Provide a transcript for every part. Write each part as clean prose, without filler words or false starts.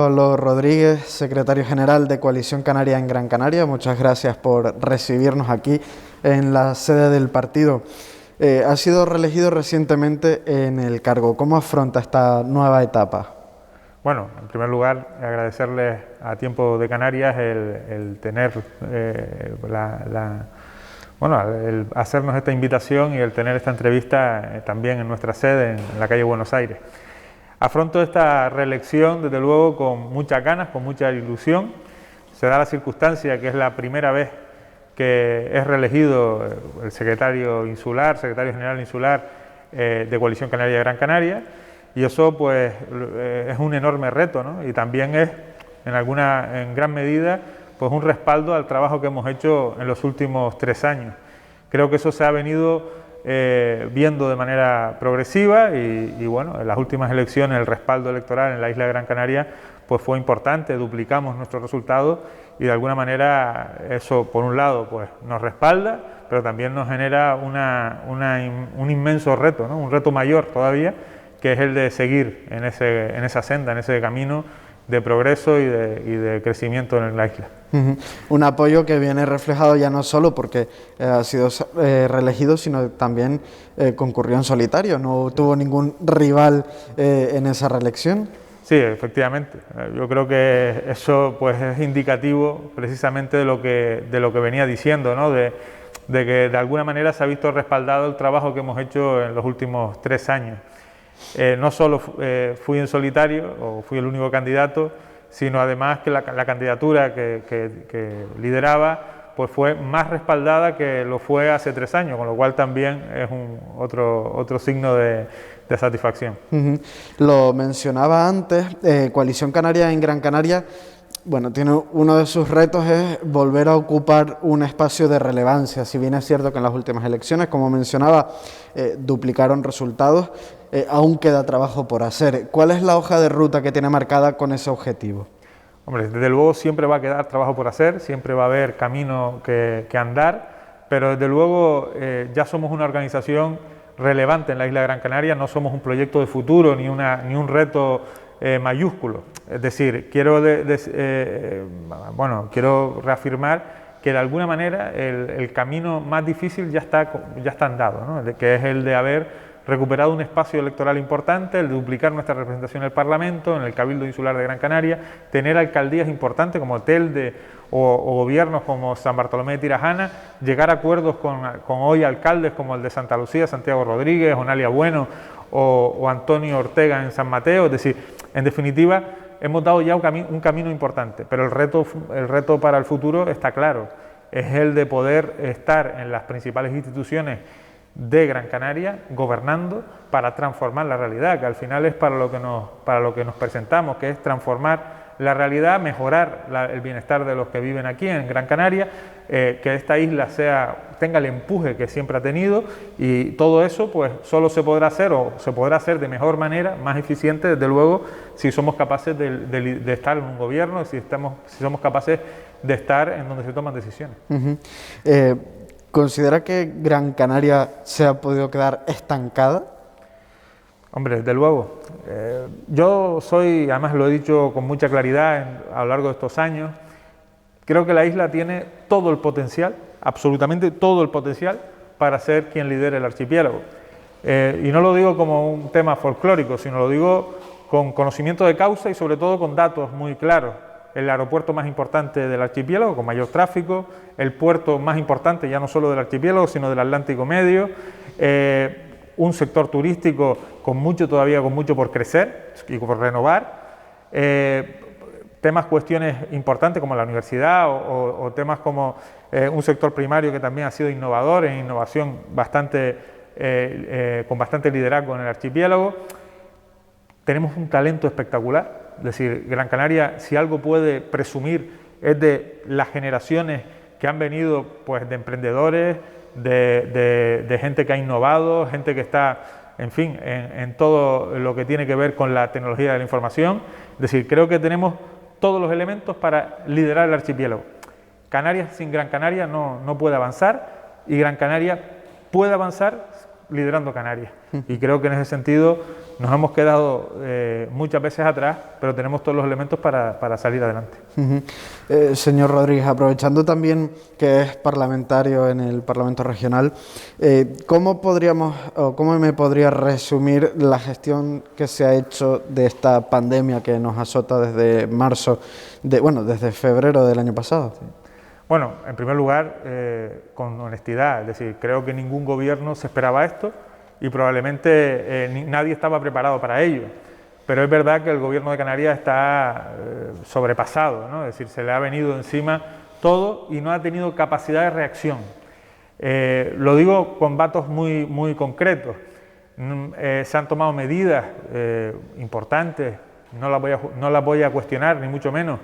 Pablo Rodríguez, secretario general de Coalición Canaria en Gran Canaria, muchas gracias por recibirnos aquí en la sede del partido. Ha sido reelegido recientemente en el cargo. ¿Cómo afronta esta nueva etapa? Bueno, en primer lugar, agradecerles a Tiempo de Canarias el tener el hacernos esta invitación y el tener esta entrevista también en nuestra sede, en la calle Buenos Aires. Afronto esta reelección, desde luego, con muchas ganas, con mucha ilusión. Se da la circunstancia que es la primera vez que es reelegido el secretario general insular de Coalición Canaria de Gran Canaria, y eso pues es un enorme reto, ¿no? Y también es en gran medida pues un respaldo al trabajo que hemos hecho en los últimos 3 años. Creo que eso se ha venido viendo de manera progresiva y bueno, en las últimas elecciones el respaldo electoral en la isla de Gran Canaria pues fue importante, duplicamos nuestros resultados y de alguna manera eso por un lado pues nos respalda, pero también nos genera un inmenso reto, ¿no? Un reto mayor todavía, que es el de seguir en esa senda, en ese camino de progreso y de crecimiento en la isla. Un apoyo que viene reflejado ya no solo porque ha sido reelegido, sino también concurrió en solitario, no tuvo ningún rival en esa reelección. Sí, efectivamente. Yo creo que eso pues es indicativo precisamente de lo que venía diciendo, ¿no? De que de alguna manera se ha visto respaldado el trabajo que hemos hecho en los últimos 3 años. No solo fui en solitario o fui el único candidato, sino además que la candidatura que lideraba pues fue más respaldada que lo fue hace 3 años, con lo cual también es otro signo de satisfacción. Lo mencionaba antes, Coalición Canaria en Gran Canaria, bueno, tiene uno de sus retos es volver a ocupar un espacio de relevancia, si bien es cierto que en las últimas elecciones, como mencionaba, duplicaron resultados, aún queda trabajo por hacer. ¿Cuál es la hoja de ruta que tiene marcada con ese objetivo? Hombre, desde luego siempre va a quedar trabajo por hacer, siempre va a haber camino que andar, pero desde luego ya somos una organización relevante en la isla de Gran Canaria, no somos un proyecto de futuro ni un reto mayúsculo. Es decir, quiero reafirmar que de alguna manera el camino más difícil ya está andado, ¿no? Que es el de haber recuperado un espacio electoral importante, el de duplicar nuestra representación en el Parlamento, en el Cabildo Insular de Gran Canaria, tener alcaldías importantes como Telde o gobiernos como San Bartolomé de Tirajana, llegar a acuerdos con hoy alcaldes como el de Santa Lucía, Santiago Rodríguez, Onalia Bueno o Antonio Ortega en San Mateo. Es decir, en definitiva, hemos dado ya un camino importante, pero el reto para el futuro está claro, es el de poder estar en las principales instituciones de Gran Canaria gobernando para transformar la realidad, que al final es para lo que nos presentamos, que es transformar la realidad, mejorar el bienestar de los que viven aquí en Gran Canaria, que esta isla tenga el empuje que siempre ha tenido, y todo eso pues solo se podrá hacer de mejor manera, más eficiente, desde luego, si somos capaces de estar en un gobierno, si somos capaces de estar en donde se toman decisiones. ¿Considera que Gran Canaria se ha podido quedar estancada? Hombre, desde luego. Yo además lo he dicho con mucha claridad a lo largo de estos años, creo que la isla tiene todo el potencial, absolutamente todo el potencial, para ser quien lidere el archipiélago. Y no lo digo como un tema folclórico, sino lo digo con conocimiento de causa y sobre todo con datos muy claros. El aeropuerto más importante del archipiélago, con mayor tráfico, el puerto más importante ya no solo del archipiélago, sino del Atlántico Medio, un sector turístico con mucho por crecer y por renovar, cuestiones importantes como la universidad o temas como un sector primario que también ha sido innovador, en innovación con bastante liderazgo en el archipiélago. Tenemos un talento espectacular. Es decir, Gran Canaria, si algo puede presumir, es de las generaciones que han venido pues, de emprendedores, de gente que ha innovado, gente que está, en fin, en todo lo que tiene que ver con la tecnología de la información. Es decir, creo que tenemos todos los elementos para liderar el archipiélago. Canarias sin Gran Canaria no puede avanzar, y Gran Canaria puede avanzar liderando Canarias. Y creo que en ese sentido nos hemos quedado muchas veces atrás, pero tenemos todos los elementos para salir adelante. Señor Rodríguez, aprovechando también que es parlamentario en el Parlamento Regional, ¿cómo me podría resumir la gestión que se ha hecho de esta pandemia que nos azota desde desde febrero del año pasado? Sí. Bueno, en primer lugar, con honestidad, es decir, creo que ningún gobierno se esperaba esto y probablemente nadie estaba preparado para ello. Pero es verdad que el gobierno de Canarias está sobrepasado, ¿no? Es decir, se le ha venido encima todo y no ha tenido capacidad de reacción. Lo digo con datos muy concretos. Se han tomado medidas importantes, no las voy a cuestionar, ni mucho menos,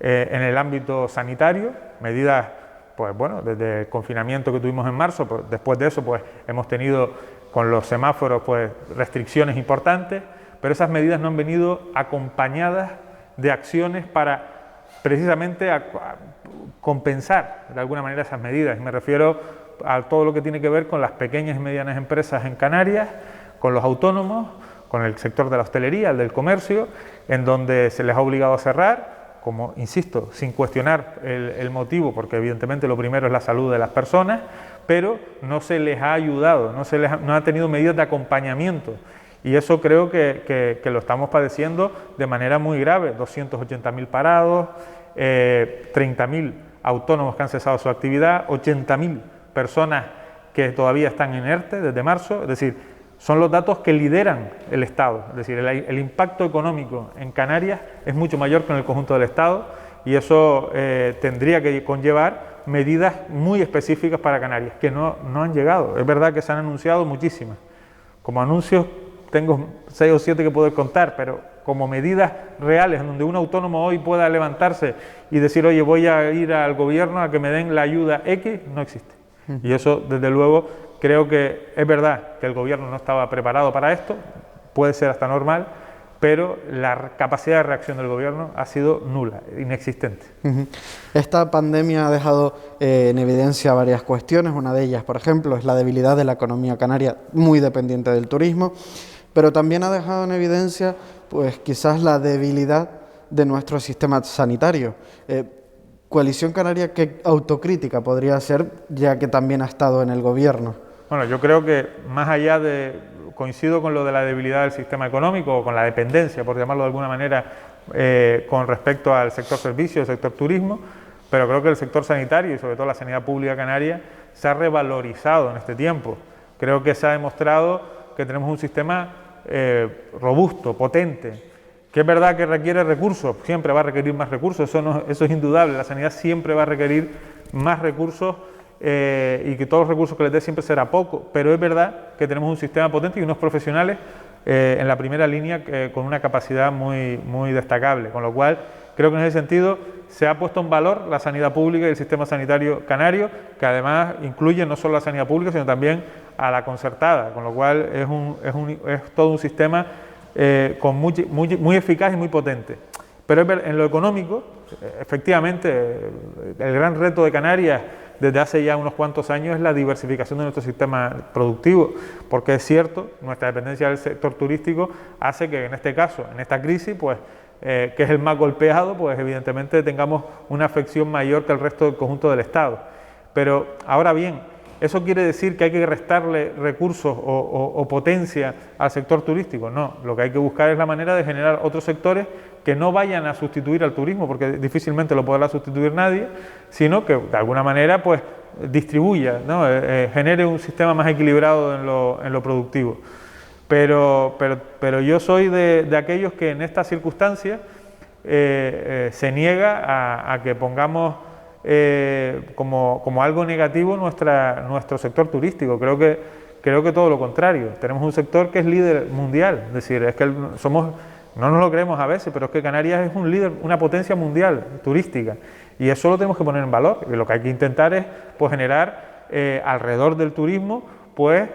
en el ámbito sanitario, medidas, pues bueno, desde el confinamiento que tuvimos en marzo, pues, después de eso, pues hemos tenido con los semáforos, pues restricciones importantes, pero esas medidas no han venido acompañadas de acciones para precisamente a compensar de alguna manera esas medidas. Y me refiero a todo lo que tiene que ver con las pequeñas y medianas empresas en Canarias, con los autónomos, con el sector de la hostelería, el del comercio, en donde se les ha obligado a cerrar, como insisto, sin cuestionar el motivo, porque evidentemente lo primero es la salud de las personas, pero no se les ha ayudado, no ha tenido medidas de acompañamiento. Y eso creo que lo estamos padeciendo de manera muy grave. 280.000 parados, 30.000 autónomos que han cesado su actividad, 80.000 personas que todavía están en ERTE desde marzo. Es decir, son los datos que lideran el Estado. Es decir, el impacto económico en Canarias es mucho mayor que en el conjunto del Estado y eso tendría que conllevar medidas muy específicas para Canarias, que no han llegado. Es verdad que se han anunciado muchísimas. Como anuncios tengo 6 o 7 que poder contar, pero como medidas reales en donde un autónomo hoy pueda levantarse y decir, oye, voy a ir al gobierno a que me den la ayuda X, no existe. Y eso, desde luego, creo que es verdad que el gobierno no estaba preparado para esto, puede ser hasta normal, pero la capacidad de reacción del gobierno ha sido nula, inexistente. Esta pandemia ha dejado en evidencia varias cuestiones. Una de ellas, por ejemplo, es la debilidad de la economía canaria, muy dependiente del turismo, pero también ha dejado en evidencia, pues quizás la debilidad de nuestro sistema sanitario. Coalición Canaria, ¿qué autocrítica podría hacer, ya que también ha estado en el gobierno? Bueno, yo creo que más allá coincido con lo de la debilidad del sistema económico o con la dependencia, por llamarlo de alguna manera, con respecto al sector servicios, el sector turismo, pero creo que el sector sanitario y sobre todo la sanidad pública canaria se ha revalorizado en este tiempo. Creo que se ha demostrado que tenemos un sistema robusto, potente, que es verdad que requiere recursos, siempre va a requerir más recursos, eso es indudable, la sanidad siempre va a requerir más recursos y que todos los recursos que les dé siempre será poco, pero es verdad que tenemos un sistema potente y unos profesionales en la primera línea con una capacidad muy destacable, con lo cual creo que en ese sentido se ha puesto en valor la sanidad pública y el sistema sanitario canario, que además incluye no solo la sanidad pública, sino también a la concertada, con lo cual es todo un sistema muy eficaz y muy potente. Pero en lo económico, efectivamente, el gran reto de Canarias desde hace ya unos cuantos años es la diversificación de nuestro sistema productivo, porque es cierto, nuestra dependencia del sector turístico hace que en este caso, en esta crisis, pues, que es el más golpeado, pues evidentemente tengamos una afección mayor que el resto del conjunto del Estado. Pero ahora bien, ¿eso quiere decir que hay que restarle recursos o potencia al sector turístico? No, lo que hay que buscar es la manera de generar otros sectores que no vayan a sustituir al turismo, porque difícilmente lo podrá sustituir nadie, sino que de alguna manera pues distribuya, ¿no? Genere un sistema más equilibrado en lo productivo. Pero yo soy de aquellos que en estas circunstancias se niega a que pongamos como algo negativo nuestro sector turístico. Creo que todo lo contrario. Tenemos un sector que es líder mundial, es decir, es que no nos lo creemos a veces, pero es que Canarias es un líder, una potencia mundial turística, y eso lo tenemos que poner en valor. Y lo que hay que intentar es pues generar alrededor del turismo pues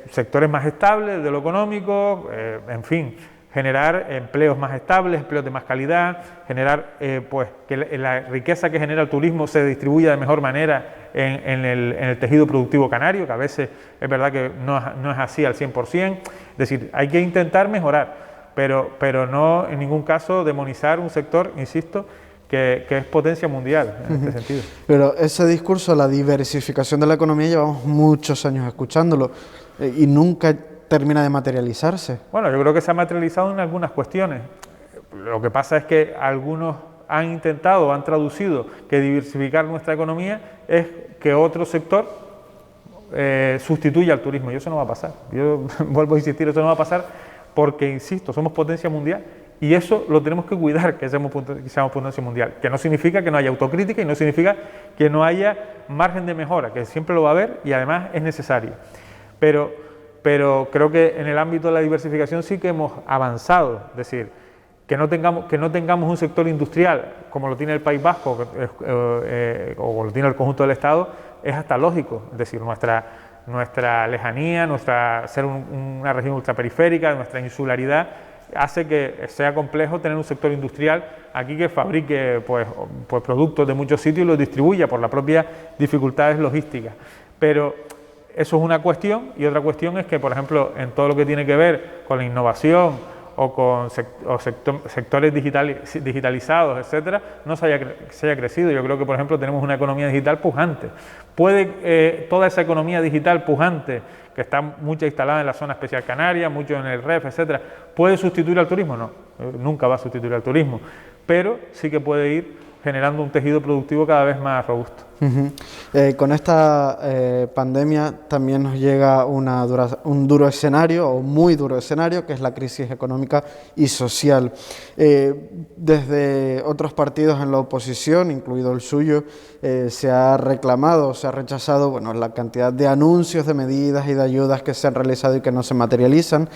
sectores más estables de lo económico, en fin, generar empleos más estables, empleos de más calidad, generar pues que la riqueza que genera el turismo se distribuya de mejor manera en el tejido productivo canario, que a veces es verdad que no es así al 100%. Es decir, hay que intentar mejorar, pero no en ningún caso demonizar un sector, insisto, que es potencia mundial en este sentido. Pero ese discurso, la diversificación de la economía, llevamos muchos años escuchándolo y nunca termina de materializarse. Bueno, yo creo que se ha materializado en algunas cuestiones. Lo que pasa es que algunos han intentado, han traducido que diversificar nuestra economía es que otro sector sustituya al turismo, y eso no va a pasar. Yo vuelvo a insistir, eso no va a pasar porque, insisto, somos potencia mundial y eso lo tenemos que cuidar, que seamos potencia mundial, que no significa que no haya autocrítica y no significa que no haya margen de mejora, que siempre lo va a haber y además es necesario. Pero creo que en el ámbito de la diversificación sí que hemos avanzado, es decir, que no tengamos un sector industrial como lo tiene el País Vasco o lo tiene el conjunto del Estado es hasta lógico, es decir, nuestra lejanía, ser una región ultraperiférica, nuestra insularidad hace que sea complejo tener un sector industrial aquí que fabrique pues productos de muchos sitios y los distribuya por las propias dificultades logísticas. Pero eso es una cuestión, y otra cuestión es que, por ejemplo, en todo lo que tiene que ver con la innovación o con sectores digitalizados, etcétera, no se haya crecido. Yo creo que, por ejemplo, tenemos una economía digital pujante. ¿Puede toda esa economía digital pujante, que está mucho instalada en la zona especial canaria, mucho en el REF, etcétera, puede sustituir al turismo? No, nunca va a sustituir al turismo, pero sí que puede ir generando un tejido productivo cada vez más robusto. Con esta pandemia también nos llega un duro escenario, o muy duro escenario, que es la crisis económica y social. Desde otros partidos en la oposición, incluido el suyo, se ha reclamado, se ha rechazado la cantidad de anuncios, de medidas y de ayudas que se han realizado y que no se materializan.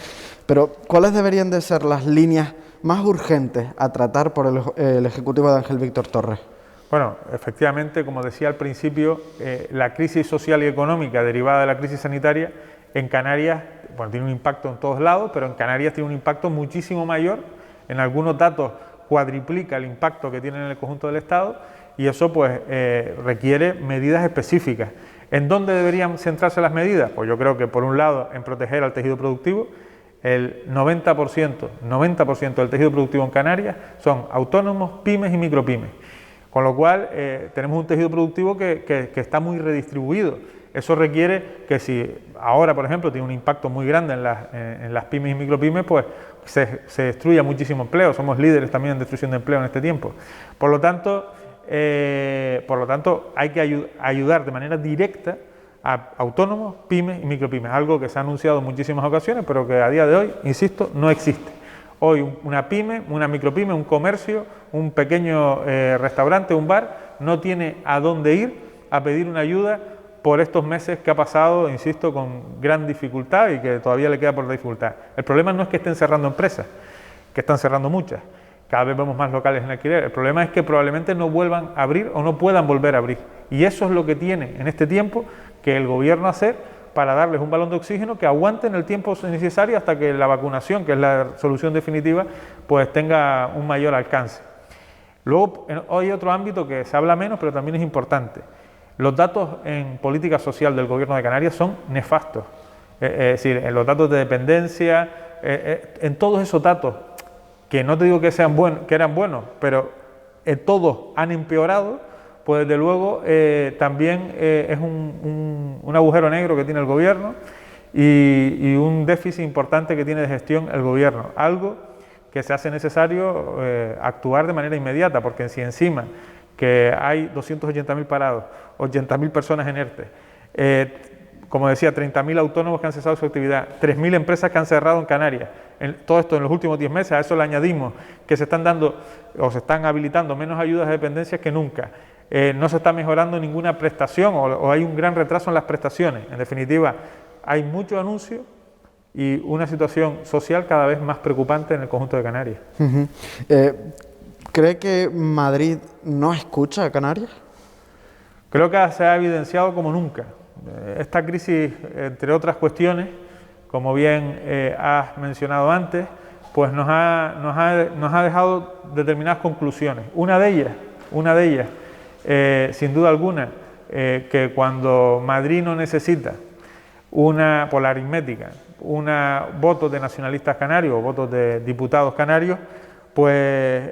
Pero, ¿cuáles deberían de ser las líneas más urgentes a tratar por el Ejecutivo de Ángel Víctor Torres? Bueno, efectivamente, como decía al principio, la crisis social y económica derivada de la crisis sanitaria en Canarias, tiene un impacto en todos lados, pero en Canarias tiene un impacto muchísimo mayor. En algunos datos cuadriplica el impacto que tiene en el conjunto del Estado, y eso requiere medidas específicas. ¿En dónde deberían centrarse las medidas? Pues yo creo que, por un lado, en proteger al tejido productivo. El 90% del tejido productivo en Canarias son autónomos, pymes y micropymes. Con lo cual, tenemos un tejido productivo que está muy redistribuido. Eso requiere que, si ahora, por ejemplo, tiene un impacto muy grande en las pymes y micropymes, pues se destruya muchísimo empleo. Somos líderes también en destrucción de empleo en este tiempo. Por lo tanto, hay que ayudar de manera directa a autónomos, pymes y micropymes, algo que se ha anunciado en muchísimas ocasiones, pero que a día de hoy, insisto, no existe. Hoy una pyme, una micropyme, un comercio, un pequeño restaurante, un bar, no tiene a dónde ir a pedir una ayuda por estos meses que ha pasado, insisto, con gran dificultad y que todavía le queda por la dificultad. El problema no es que estén cerrando empresas, que están cerrando muchas, cada vez vemos más locales en alquiler. El problema es que probablemente no vuelvan a abrir o no puedan volver a abrir. Y eso es lo que tiene en este tiempo que el gobierno hacer para darles un balón de oxígeno que aguanten el tiempo necesario hasta que la vacunación, que es la solución definitiva, pues tenga un mayor alcance. Luego, hay otro ámbito que se habla menos, pero también es importante. Los datos en política social del Gobierno de Canarias son nefastos. Es decir, en los datos de dependencia, en todos esos datos, que no te digo que eran buenos, pero todos han empeorado. Pues desde luego también es un agujero negro que tiene el gobierno y un déficit importante que tiene de gestión el gobierno, algo que se hace necesario actuar de manera inmediata, porque si encima que hay 280.000 parados, 80.000 personas en ERTE, como decía, 30.000 autónomos que han cesado su actividad, 3.000 empresas que han cerrado en Canarias, todo esto en los últimos 10 meses, a eso le añadimos que se están dando o se están habilitando menos ayudas de dependencias que nunca. No se está mejorando ninguna prestación o hay un gran retraso en las prestaciones. En definitiva, hay mucho anuncio y una situación social cada vez más preocupante en el conjunto de Canarias. ¿Cree que Madrid no escucha a Canarias? Creo que se ha evidenciado como nunca. Esta crisis, entre otras cuestiones, como bien has mencionado antes, pues nos ha dejado determinadas conclusiones. Una de ellas, sin duda alguna, que cuando Madrid no necesita por la aritmética, votos de nacionalistas canarios o votos de diputados canarios, pues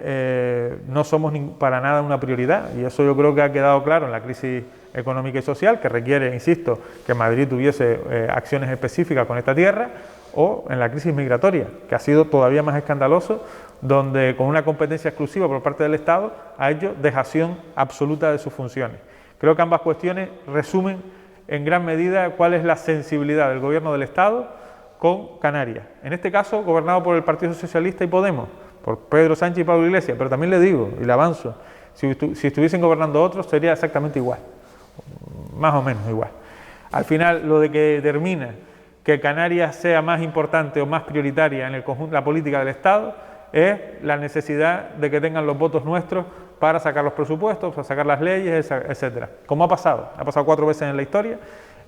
no somos para nada una prioridad, y eso yo creo que ha quedado claro en la crisis económica y social, que requiere, insisto, que Madrid tuviese acciones específicas con esta tierra, o en la crisis migratoria, que ha sido todavía más escandaloso, donde con una competencia exclusiva por parte del Estado ha hecho dejación absoluta de sus funciones. Creo que ambas cuestiones resumen en gran medida cuál es la sensibilidad del Gobierno del Estado con Canarias. En este caso, gobernado por el Partido Socialista y Podemos, por Pedro Sánchez y Pablo Iglesias, pero también le digo, y le avanzo, si estuviesen gobernando otros sería exactamente igual, más o menos igual. Al final, lo de que determina que Canarias sea más importante o más prioritaria en el conjunto, la política del Estado, es la necesidad de que tengan los votos nuestros para sacar los presupuestos, para sacar las leyes, etcétera. Como ha pasado 4 veces en la historia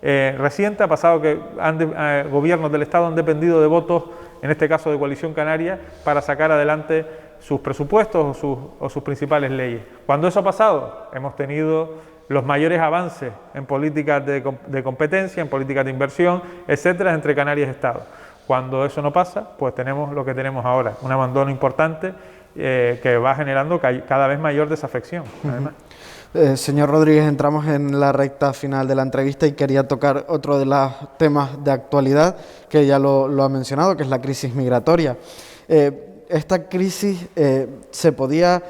reciente, ha pasado que gobiernos del Estado han dependido de votos, en este caso de Coalición Canaria, para sacar adelante sus presupuestos o sus principales leyes. Cuando eso ha pasado, hemos tenido los mayores avances en políticas de competencia, en políticas de inversión, etcétera, entre Canarias y Estado. Cuando eso no pasa, pues tenemos lo que tenemos ahora, un abandono importante que va generando cada vez mayor desafección, además. Señor Rodríguez, entramos en la recta final de la entrevista y quería tocar otro de los temas de actualidad que ya lo ha mencionado, que es la crisis migratoria. Esta crisis se podía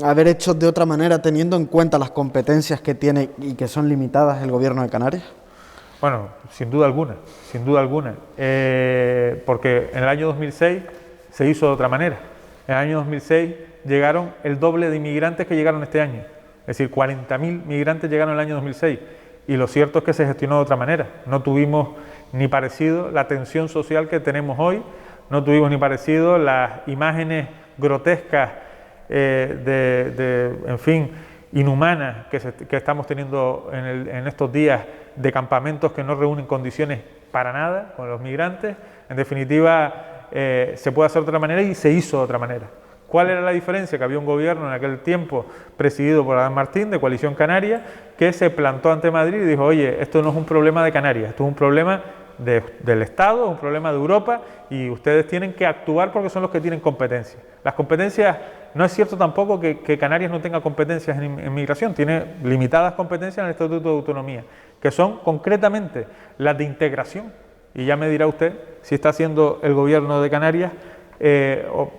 haber hecho de otra manera, teniendo en cuenta las competencias que tiene y que son limitadas el Gobierno de Canarias. Bueno, sin duda alguna, porque en el año 2006 se hizo de otra manera. En el año 2006 llegaron el doble de inmigrantes que llegaron este año, es decir, 40.000 migrantes llegaron en el año 2006, y lo cierto es que se gestionó de otra manera. No tuvimos ni parecido la tensión social que tenemos hoy, no tuvimos ni parecido las imágenes grotescas, en fin, inhumanas que estamos teniendo en estos días, de campamentos que no reúnen condiciones para nada con los migrantes. En definitiva, se puede hacer de otra manera y se hizo de otra manera. ¿Cuál era la diferencia? Que había un gobierno en aquel tiempo presidido por Adán Martín, de Coalición Canaria, que se plantó ante Madrid y dijo: oye, esto no es un problema de Canarias, esto es un problema del Estado, es un problema de Europa, y ustedes tienen que actuar porque son los que tienen competencias. Las competencias, no es cierto tampoco que Canarias no tenga competencias en migración, tiene limitadas competencias en el Estatuto de Autonomía, que son concretamente las de integración, y ya me dirá usted si está haciendo el Gobierno de Canarias o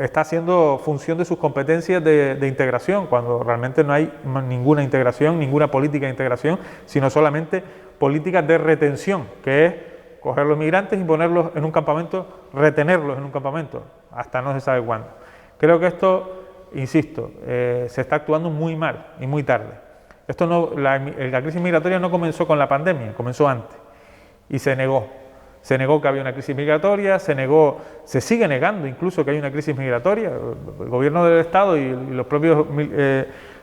está haciendo función de sus competencias de integración, cuando realmente no hay ninguna integración, ninguna política de integración, sino solamente políticas de retención, que es coger los migrantes y ponerlos en un campamento, retenerlos en un campamento, hasta no se sabe cuándo. Creo que esto, insisto, se está actuando muy mal y muy tarde. Esto no, la crisis migratoria no comenzó con la pandemia, comenzó antes, y se negó. Se negó que había una crisis migratoria, se sigue negando incluso que hay una crisis migratoria. El Gobierno del Estado y los propios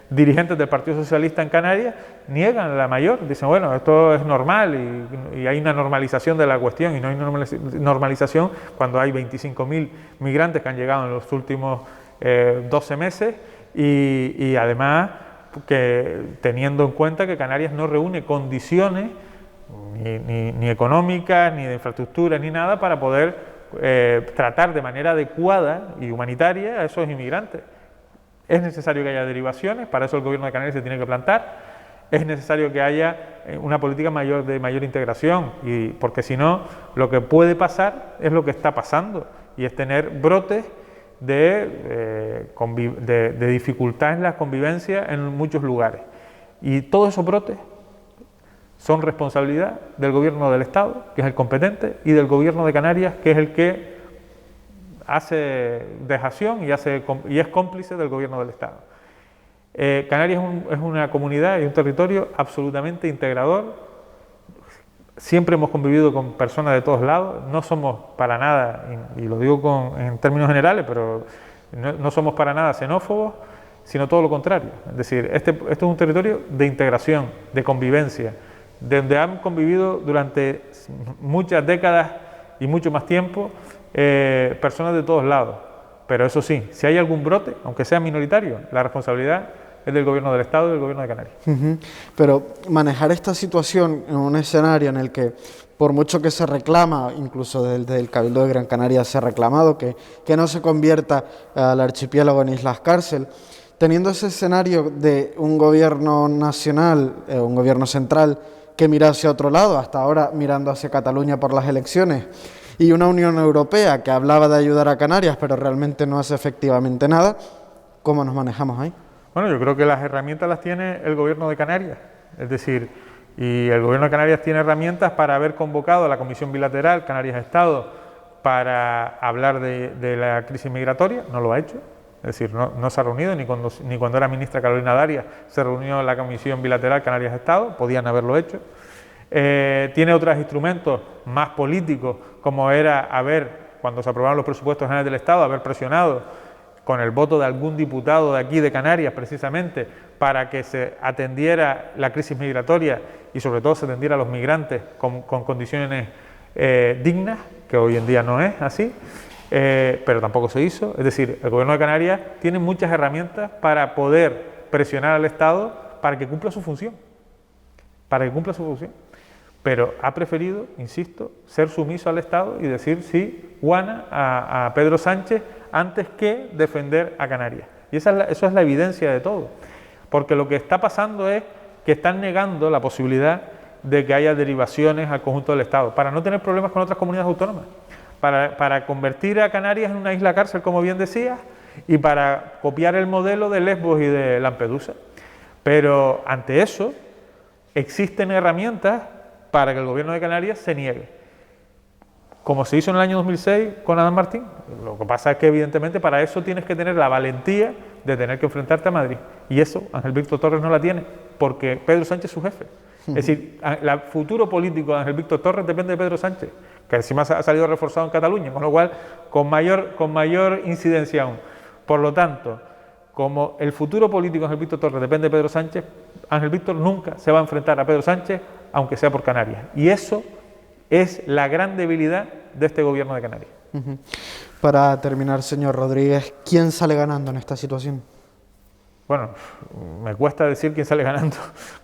dirigentes del Partido Socialista en Canarias niegan la mayor, dicen, bueno, esto es normal y hay una normalización de la cuestión, y no hay normalización cuando hay 25.000 migrantes que han llegado en los últimos 12 meses y además que teniendo en cuenta que Canarias no reúne condiciones ni económicas, ni de infraestructura, ni nada para poder tratar de manera adecuada y humanitaria a esos inmigrantes. Es necesario que haya derivaciones, para eso el Gobierno de Canarias se tiene que plantar, es necesario que haya una política de mayor integración, porque si no, lo que puede pasar es lo que está pasando, y es tener brotes de dificultad en la convivencia en muchos lugares. Y todos esos brotes son responsabilidad del Gobierno del Estado, que es el competente, y del Gobierno de Canarias, que es el que hace dejación y es cómplice del Gobierno del Estado. Canarias es una comunidad y un territorio absolutamente integrador. Siempre hemos convivido con personas de todos lados, no somos para nada, y lo digo en términos generales, pero no somos para nada xenófobos, sino todo lo contrario. Es decir, esto es un territorio de integración, de convivencia, donde han convivido durante muchas décadas y mucho más tiempo personas de todos lados. Pero eso sí, si hay algún brote, aunque sea minoritario, la responsabilidad es del Gobierno del Estado y del Gobierno de Canarias. Pero manejar esta situación en un escenario en el que, por mucho que se reclama, incluso desde el Cabildo de Gran Canaria se ha reclamado que no se convierta al archipiélago en islas cárcel, teniendo ese escenario de un gobierno nacional, un gobierno central que mira hacia otro lado, hasta ahora mirando hacia Cataluña por las elecciones, y una Unión Europea que hablaba de ayudar a Canarias, pero realmente no hace efectivamente nada, ¿cómo nos manejamos ahí? Bueno, yo creo que las herramientas las tiene el Gobierno de Canarias, es decir, y el Gobierno de Canarias tiene herramientas para haber convocado a la Comisión Bilateral Canarias-Estado para hablar de la crisis migratoria, no lo ha hecho, es decir, no se ha reunido, ni cuando era ministra Carolina Darias se reunió la Comisión Bilateral Canarias-Estado, podían haberlo hecho. Tiene otros instrumentos más políticos, como era cuando se aprobaron los presupuestos generales del Estado, haber presionado con el voto de algún diputado de aquí de Canarias precisamente para que se atendiera la crisis migratoria y sobre todo se atendiera a los migrantes con condiciones dignas, que hoy en día no es así, pero tampoco se hizo. Es decir, el Gobierno de Canarias tiene muchas herramientas para poder presionar al Estado para que cumpla su función, pero ha preferido, insisto, ser sumiso al Estado y decir sí, guana a Pedro Sánchez antes que defender a Canarias. Y eso es la evidencia de todo, porque lo que está pasando es que están negando la posibilidad de que haya derivaciones al conjunto del Estado, para no tener problemas con otras comunidades autónomas, para convertir a Canarias en una isla cárcel, como bien decías, y para copiar el modelo de Lesbos y de Lampedusa. Pero ante eso existen herramientas para que el Gobierno de Canarias se niegue, como se hizo en el año 2006 con Adán Martín. Lo que pasa es que evidentemente para eso tienes que tener la valentía de tener que enfrentarte a Madrid, y eso Ángel Víctor Torres no la tiene, porque Pedro Sánchez es su jefe. Es decir, el futuro político de Ángel Víctor Torres depende de Pedro Sánchez, que encima ha salido reforzado en Cataluña, con lo cual con mayor incidencia aún. Por lo tanto, como el futuro político de Ángel Víctor Torres depende de Pedro Sánchez, Ángel Víctor nunca se va a enfrentar a Pedro Sánchez, aunque sea por Canarias. Y eso es la gran debilidad de este Gobierno de Canarias. Para terminar, señor Rodríguez, ¿quién sale ganando en esta situación? Bueno, me cuesta decir quién sale ganando.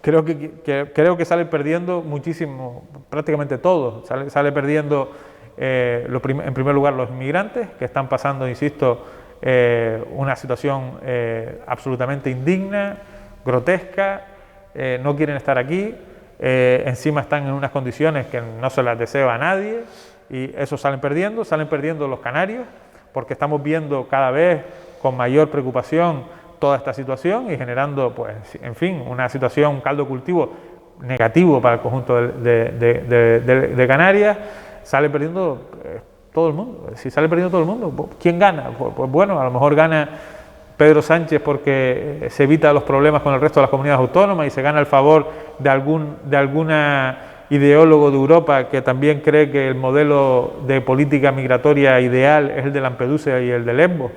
Creo que sale perdiendo muchísimo, prácticamente todo. Sale perdiendo, en primer lugar, los inmigrantes, que están pasando, insisto, una situación absolutamente indigna, grotesca, no quieren estar aquí, encima están en unas condiciones que no se las desea a nadie, y eso salen perdiendo los canarios, porque estamos viendo cada vez con mayor preocupación toda esta situación y generando, pues, en fin, una situación, un caldo de cultivo negativo para el conjunto de Canarias. Sale perdiendo todo el mundo. Si sale perdiendo todo el mundo, ¿quién gana? Pues bueno, a lo mejor gana Pedro Sánchez porque se evita los problemas con el resto de las comunidades autónomas y se gana el favor de alguna ideólogo de Europa que también cree que el modelo de política migratoria ideal es el de Lampedusa y el de Lesbos,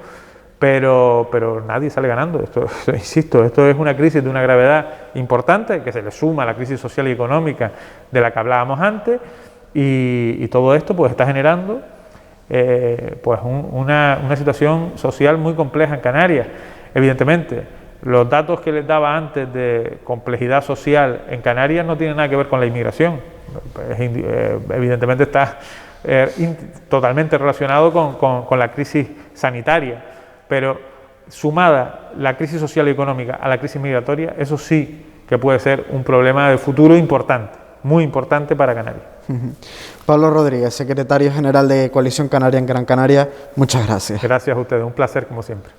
pero nadie sale ganando. Insisto, esto es una crisis de una gravedad importante que se le suma a la crisis social y económica de la que hablábamos antes, y todo esto pues está generando pues una situación social muy compleja en Canarias. Evidentemente, los datos que les daba antes de complejidad social en Canarias no tienen nada que ver con la inmigración. Evidentemente está totalmente relacionado con la crisis sanitaria, pero sumada la crisis social y económica a la crisis migratoria, eso sí que puede ser un problema de futuro importante, muy importante para Canarias. Pablo Rodríguez, secretario general de Coalición Canaria en Gran Canaria, muchas gracias. Gracias a ustedes, un placer como siempre.